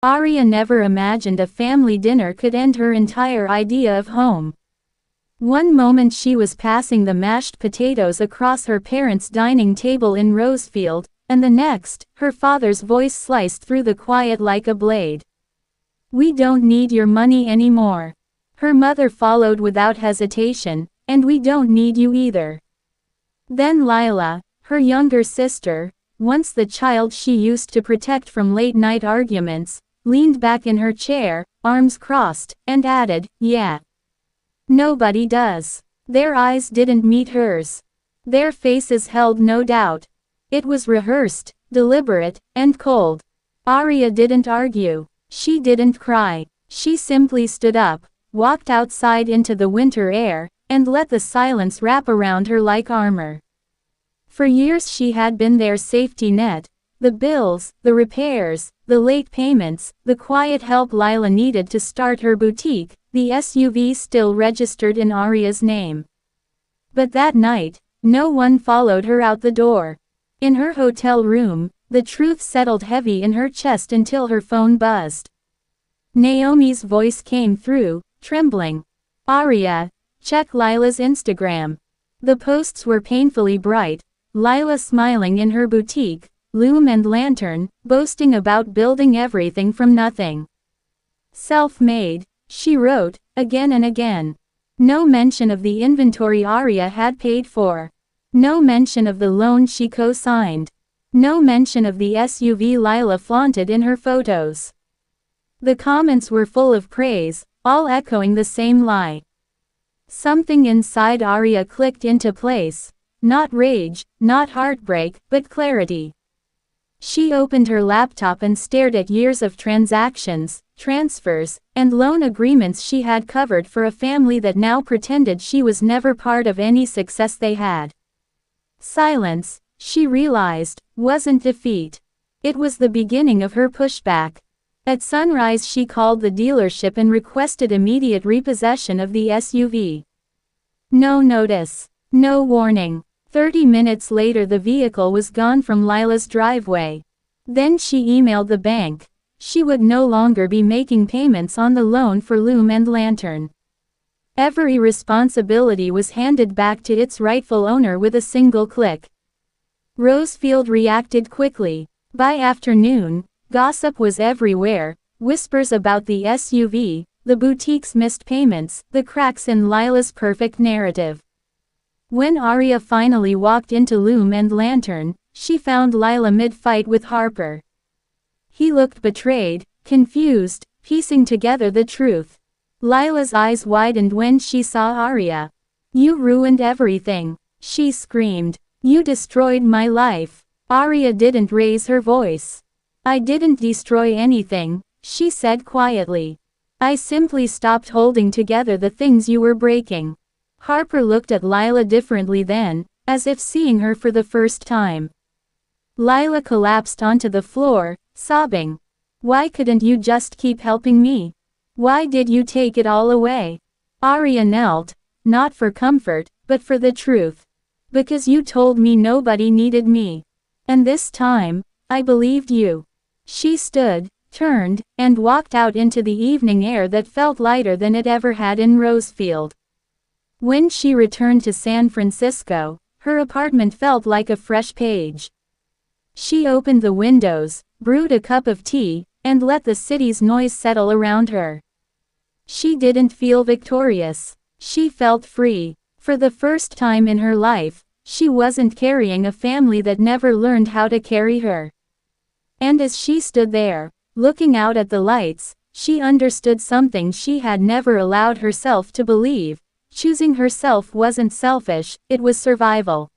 Arya never imagined a family dinner could end her entire idea of home. One moment she was passing the mashed potatoes across her parents' dining table in Rosefield, and the next, her father's voice sliced through the quiet like a blade. "We don't need your money anymore." Her mother followed without hesitation, "And we don't need you either." Then Lila, her younger sister, once the child she used to protect from late-night arguments, leaned back in her chair, arms crossed, and added, "Yeah. Nobody does." Their eyes didn't meet hers. Their faces held no doubt. It was rehearsed, deliberate, and cold. Arya didn't argue. She didn't cry. She simply stood up, walked outside into the winter air, and let the silence wrap around her like armor. For years she had been their safety net. The bills, the repairs, the late payments, the quiet help Lila needed to start her boutique, the SUV still registered in Arya's name. But that night, no one followed her out the door. In her hotel room, the truth settled heavy in her chest until her phone buzzed. Naomi's voice came through, trembling. "Arya, check Lila's Instagram." The posts were painfully bright. Lila smiling in her boutique, loom and lantern, boasting about building everything from nothing. "Self-made," she wrote, again and again. No mention of the inventory Arya had paid for. No mention of the loan she co-signed. No mention of the SUV Lila flaunted in her photos. The comments were full of praise, all echoing the same lie. Something inside Arya clicked into place. Not rage, not heartbreak, but clarity. She opened her laptop and stared at years of transactions, transfers, and loan agreements she had covered for a family that now pretended she was never part of any success they had. Silence, she realized, wasn't defeat. It was the beginning of her pushback. At sunrise she called the dealership and requested immediate repossession of the SUV. No notice. No warning. 30 minutes later the vehicle was gone from Lila's driveway. Then she emailed the bank. She would no longer be making payments on the loan for loom and lantern. Every responsibility was handed back to its rightful owner with a single click. Rosefield reacted quickly. By afternoon, gossip was everywhere, whispers about the SUV, the boutique's missed payments, the cracks in Lila's perfect narrative. When Arya finally walked into Loom and Lantern, she found Lila mid-fight with Harper. He looked betrayed, confused, piecing together the truth. Lila's eyes widened when she saw Arya. "You ruined everything," she screamed. "You destroyed my life." Arya didn't raise her voice. "I didn't destroy anything," she said quietly. "I simply stopped holding together the things you were breaking." Harper looked at Lila differently then, as if seeing her for the first time. Lila collapsed onto the floor, sobbing. "Why couldn't you just keep helping me? Why did you take it all away?" Arya knelt, not for comfort, but for the truth. "Because you told me nobody needed me. And this time, I believed you." She stood, turned, and walked out into the evening air that felt lighter than it ever had in Rosefield. When she returned to San Francisco, her apartment felt like a fresh page. She opened the windows, brewed a cup of tea, and let the city's noise settle around her. She didn't feel victorious. She felt free. For the first time in her life, she wasn't carrying a family that never learned how to carry her. And as she stood there, looking out at the lights, she understood something she had never allowed herself to believe. Choosing herself wasn't selfish, it was survival.